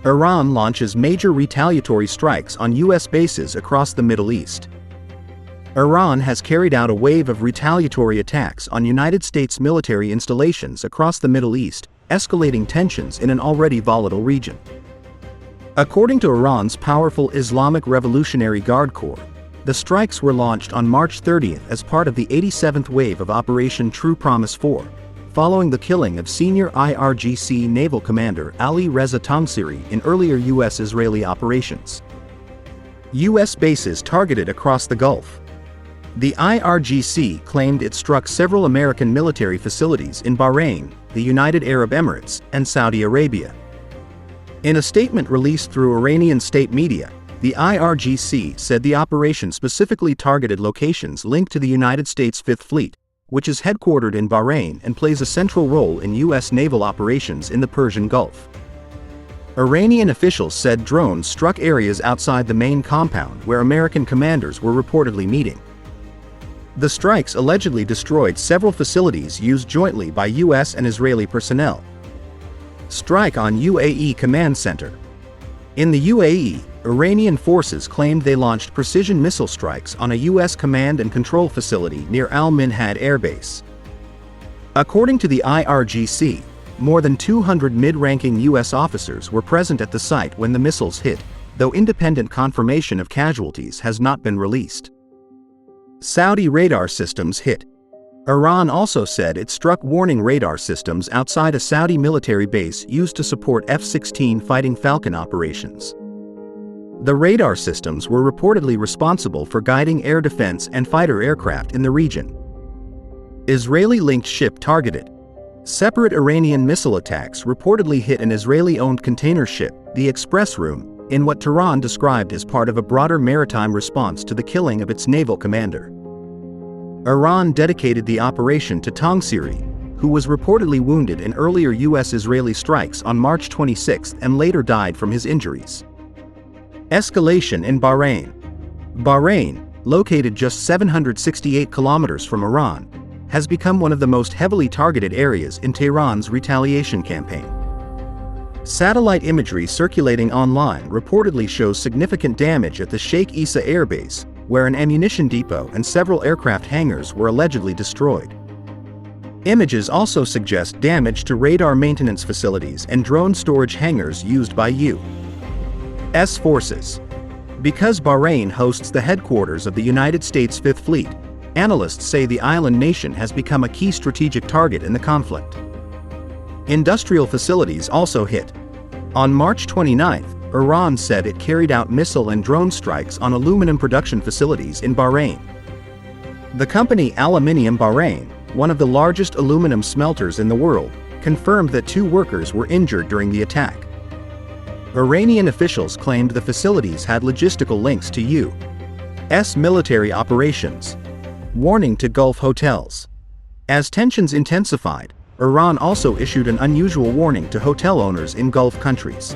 Iran launches major retaliatory strikes on U.S. bases across the Middle East. Iran has carried out a wave of retaliatory attacks on United States military installations across the Middle East, escalating tensions in an already volatile region. According to Iran's powerful Islamic Revolutionary Guard Corps, the strikes were launched on March 30th as part of the 87th wave of Operation True Promise 4, following the killing of senior IRGC naval commander Alireza Tangsiri in earlier U.S.-Israeli operations. U.S. bases targeted across the Gulf. The IRGC claimed it struck several American military facilities in Bahrain, the United Arab Emirates, and Saudi Arabia. In a statement released through Iranian state media, the IRGC said the operation specifically targeted locations linked to the United States Fifth Fleet, which is headquartered in Bahrain and plays a central role in U.S. naval operations in the Persian Gulf. Iranian officials said drones struck areas outside the main compound where American commanders were reportedly meeting. The strikes allegedly destroyed several facilities used jointly by U.S. and Israeli personnel. Strike on UAE Command Center. In the UAE, Iranian forces claimed they launched precision missile strikes on a U.S. command and control facility near Minhad Air Base. According to the IRGC, more than 200 mid-ranking U.S. officers were present at the site when the missiles hit, though independent confirmation of casualties has not been released. Saudi radar systems hit. Iran also said it struck warning radar systems outside a Saudi military base used to support F-16 Fighting Falcon operations. The radar systems were reportedly responsible for guiding air defense and fighter aircraft in the region. Israeli-linked ship targeted. Separate Iranian missile attacks reportedly hit an Israeli-owned container ship, the Express Room, in what Tehran described as part of a broader maritime response to the killing of its naval commander. Iran dedicated the operation to Tangsiri, who was reportedly wounded in earlier U.S.-Israeli strikes on March 26 and later died from his injuries. Escalation in Bahrain. Bahrain, located just 768 kilometers from Iran, has become one of the most heavily targeted areas in Tehran's retaliation campaign. Satellite imagery circulating online reportedly shows significant damage at the Sheikh Issa Air Base, where an ammunition depot and several aircraft hangars were allegedly destroyed. Images also suggest damage to radar maintenance facilities and drone storage hangars used by U.S. forces. Because Bahrain hosts the headquarters of the United States Fifth Fleet, analysts say the island nation has become a key strategic target in the conflict. Industrial facilities also hit. On March 29, Iran said it carried out missile and drone strikes on aluminum production facilities in Bahrain. The company Aluminium Bahrain, one of the largest aluminum smelters in the world, confirmed that 2 workers were injured during the attack. Iranian officials claimed the facilities had logistical links to U.S. military operations. Warning to Gulf hotels. As tensions intensified, Iran also issued an unusual warning to hotel owners in Gulf countries.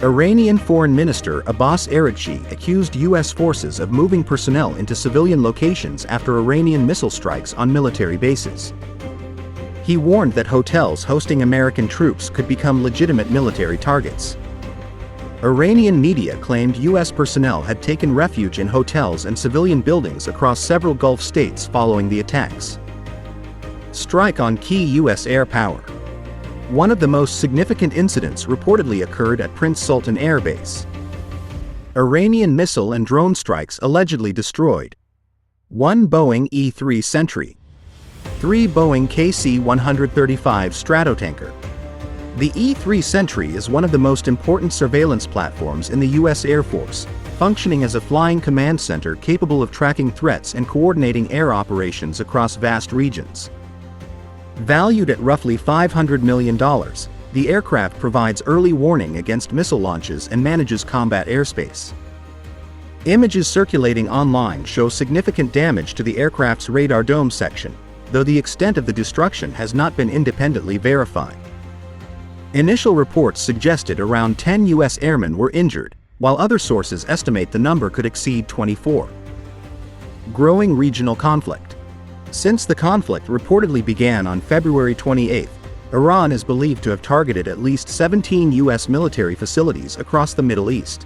Iranian Foreign Minister Abbas Araghchi accused U.S. forces of moving personnel into civilian locations after Iranian missile strikes on military bases. He warned that hotels hosting American troops could become legitimate military targets. Iranian media claimed U.S. personnel had taken refuge in hotels and civilian buildings across several Gulf states following the attacks. Strike on key U.S. air power. One of the most significant incidents reportedly occurred at Prince Sultan Air Base. Iranian missile and drone strikes allegedly destroyed 1 Boeing E-3 Sentry, 3 Boeing KC-135 Stratotanker. The E-3 Sentry is one of the most important surveillance platforms in the U.S. Air Force, functioning as a flying command center capable of tracking threats and coordinating air operations across vast regions. Valued at roughly $500 million, the aircraft provides early warning against missile launches and manages combat airspace. Images circulating online show significant damage to the aircraft's radar dome section, though the extent of the destruction has not been independently verified. Initial reports suggested around 10 U.S. airmen were injured, while other sources estimate the number could exceed 24. Growing regional conflict. Since the conflict reportedly began on February 28, Iran is believed to have targeted at least 17 U.S. military facilities across the Middle East.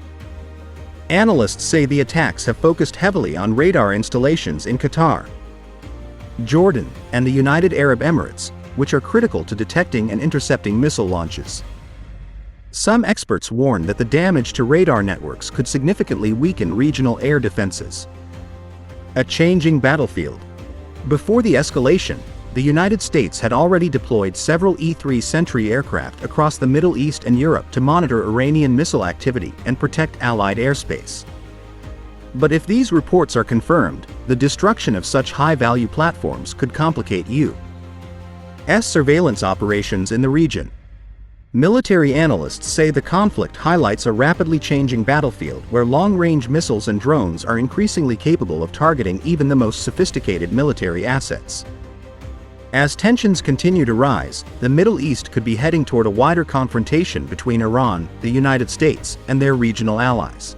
Analysts say the attacks have focused heavily on radar installations in Qatar, Jordan, and the United Arab Emirates, which are critical to detecting and intercepting missile launches. Some experts warn that the damage to radar networks could significantly weaken regional air defenses. A changing battlefield. Before the escalation, the United States had already deployed several E-3 Sentry aircraft across the Middle East and Europe to monitor Iranian missile activity and protect Allied airspace. But if these reports are confirmed, the destruction of such high-value platforms could complicate U.S. surveillance operations in the region. Military analysts say the conflict highlights a rapidly changing battlefield where long-range missiles and drones are increasingly capable of targeting even the most sophisticated military assets. As tensions continue to rise, the Middle East could be heading toward a wider confrontation between Iran, the United States, and their regional allies.